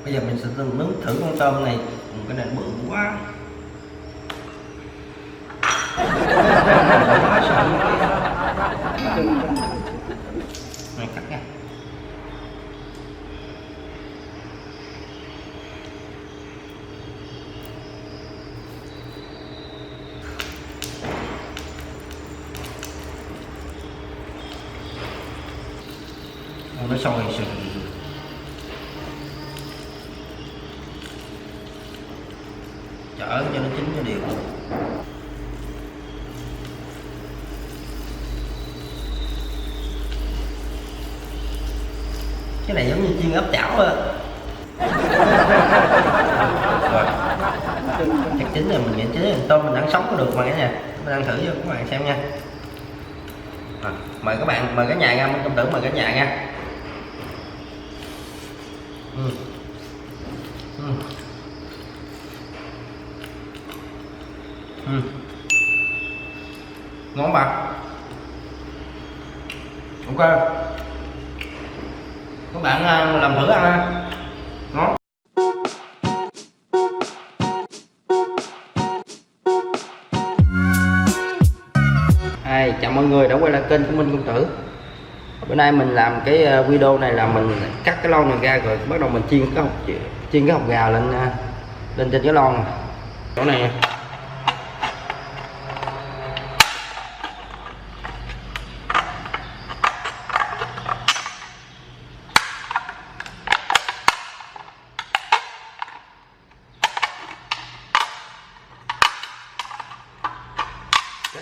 Bây giờ mình sẽ nướng thử con tôm này. Cái này bự quá. Quá sợ. Này cắt nha. Nó sôi sụp. Chở cho nó chín cho đều. Cái này giống như chiên áp chảo á. Rồi. Chắc chín rồi, mình nghĩ chín rồi. Tôm mình ăn sống có được mà cả nhà. Mình ăn thử cho các bạn xem nha. Mời các bạn, mời cả nhà nha, công tử mời cả nhà nha. Ngon bà. Ok. Các bạn làm thử ăn ha. Ngon. Chào mọi người đã quay lại kênh của Minh Công Tử. Bữa nay mình làm cái video này là mình cắt cái lon này ra rồi bắt đầu mình chiên cái hột gà lên trên cái lon này. Chỗ này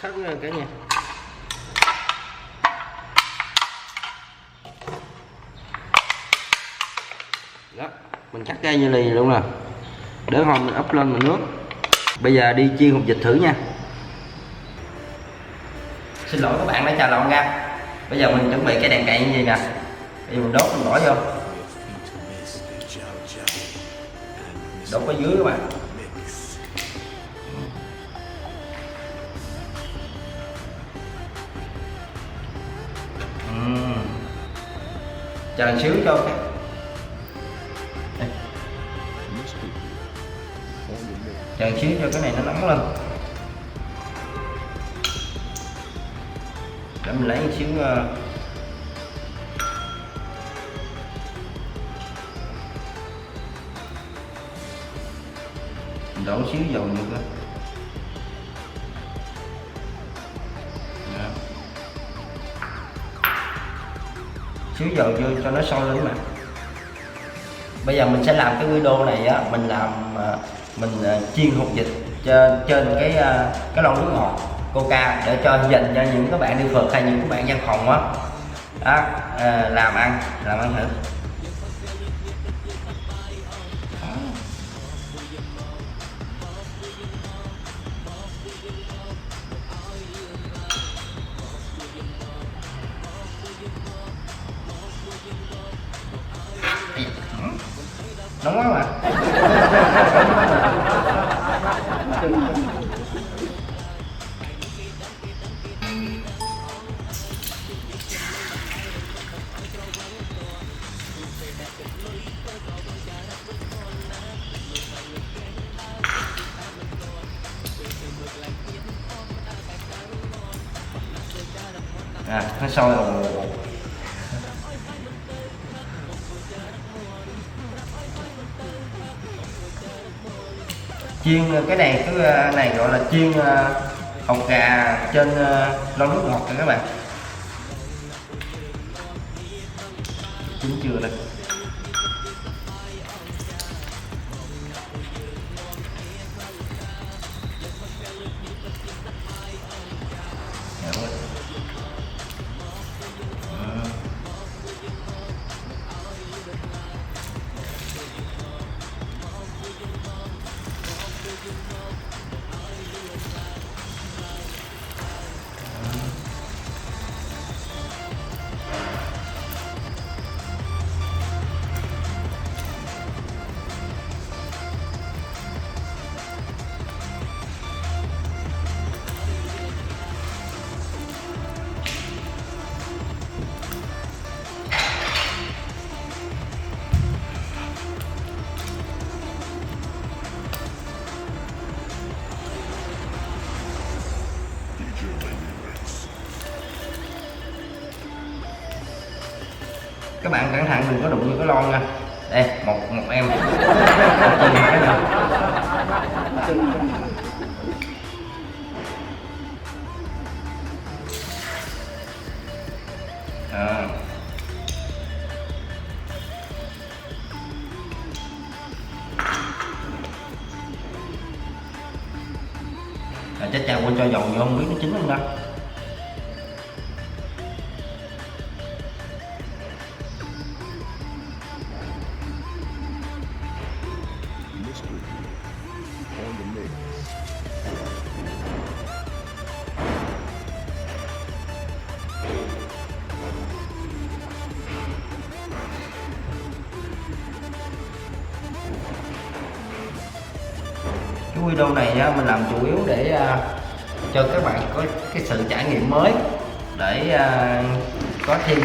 cắt hết cả nhà. Đó, mình cắt ra như này luôn nè, để hồi mình ấp lên mình nước. Bây giờ đi chiên hột vịt thử nha. Xin lỗi các bạn đã chờ lộn ra. Bây giờ mình chuẩn bị cái đèn cậy như vậy nè. Bây giờ mình đốt, mình bỏ vô. Đốt ở dưới các bạn. Chờ xíu cho cái chờ xíu cho cái này nó nóng lên, để mình lấy một xíu mình đổ xíu dầu nữa cơ. Xíu dầu vô cho nó sôi lên mà. Bây giờ mình sẽ làm cái video này á, mình làm mình chiên hột vịt trên cái lon nước ngọt Coca để dành cho những các bạn đi phượt hay những các bạn văn phòng á đó, làm ăn thử. Nóng quá mà. Nó sôi rồi. Chiên cái này gọi là chiên hột gà trên lon nước ngọt các bạn. Chín chưa đây. các bạn cẩn thận đừng có đụng vô cái lon nha. Đây một em cái nào. Chắc chắn quên cho dầu vô không biết nó chín không đâu. Cái video này nha, mình làm chủ yếu để cho các bạn có cái sự trải nghiệm mới, để có thêm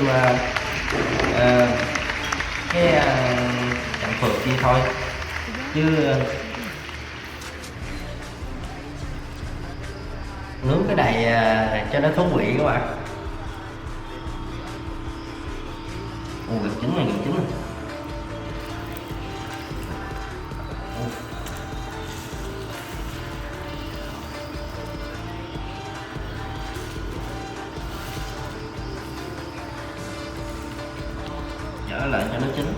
cái chặng phượt đi thôi, chứ nướng cái này cho nó thú vị các bạn. Gần chín này, gần chín này. Trở lại cho nó chín.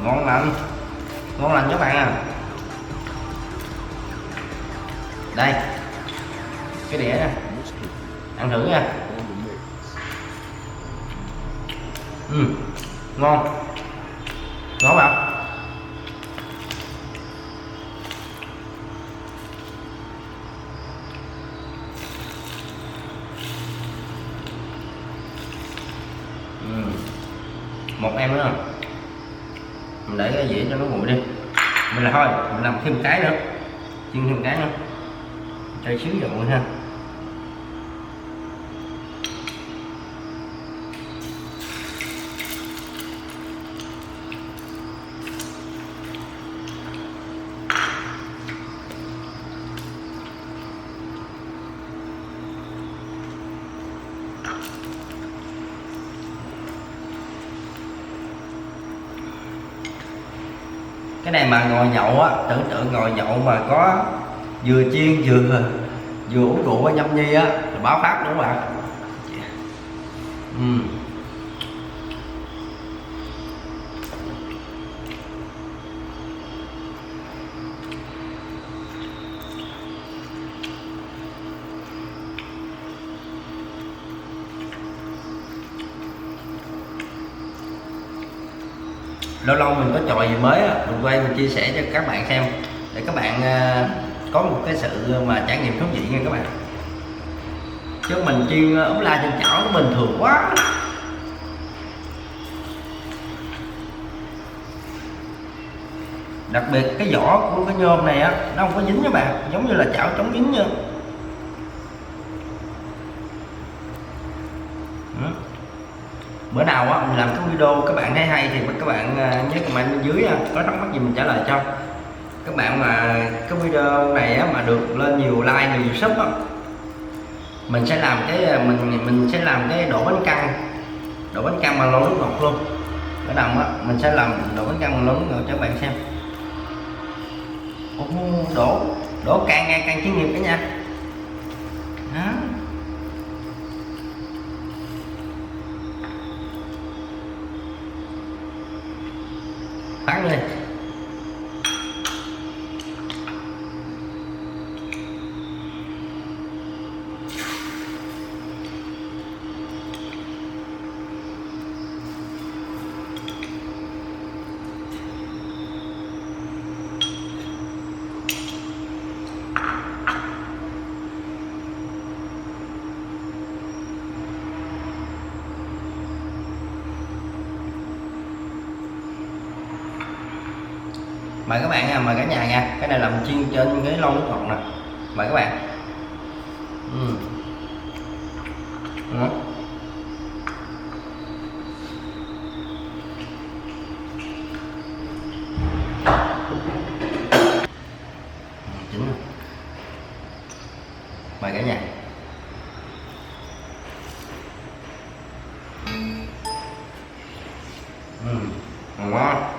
Ngon lành các bạn à. Đây cái đĩa nè, ăn thử nha. Ngon không? Một em nữa, mình để cái dĩa cho nó nguội đi. Mình là thôi mình làm thêm cái nữa, chiên thêm cái nữa, cho xíu dầu ha. Cái này mà ngồi nhậu á, tưởng tượng ngồi nhậu mà có vừa chiên vừa uống rượu với nhâm nhi á là báo pháp đúng không bạn? Lâu lâu mình có trò gì mới á, mình quay mình chia sẻ cho các bạn xem để các bạn có một cái sự mà trải nghiệm thú vị nha các bạn. Chứ mình chiên ốm la trên chảo nó bình thường quá. Đặc biệt cái vỏ của cái nhôm này á nó không có dính các bạn, giống như là chảo chống dính nha. Bữa nào á mình làm cái video các bạn thấy hay thì các bạn nhớ comment bên dưới, có thắc mắc gì mình trả lời cho các bạn. Mà cái video này á mà được lên nhiều like, nhiều sub á, mình sẽ làm cái mình sẽ làm cái đổ bánh căn bằng lon nước ngọt luôn. Ở đằng á mình sẽ làm đổ bánh căn bằng lon nước ngọt cho các bạn xem. Đổ càng chuyên nghiệp cả nha. Đó. Bắn lên. Mời các bạn nha, mời cả nhà nha. Cái này làm chiên trên cái lon nước ngọt nè. Mời các bạn. Chín rồi. Mời cả nhà. ngon.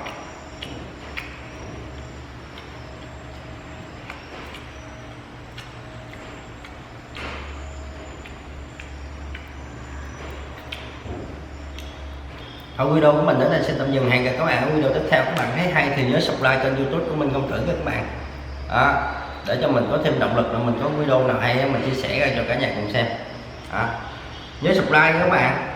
Ở video của mình đến đây xin tạm dừng, hẹn gặp các bạn ở video tiếp theo. Các bạn thấy hay thì nhớ subscribe kênh YouTube của mình Công Tử các bạn, để cho mình có thêm động lực, là mình có video nào hay mình chia sẻ ra cho cả nhà cùng xem. Nhớ subscribe các bạn.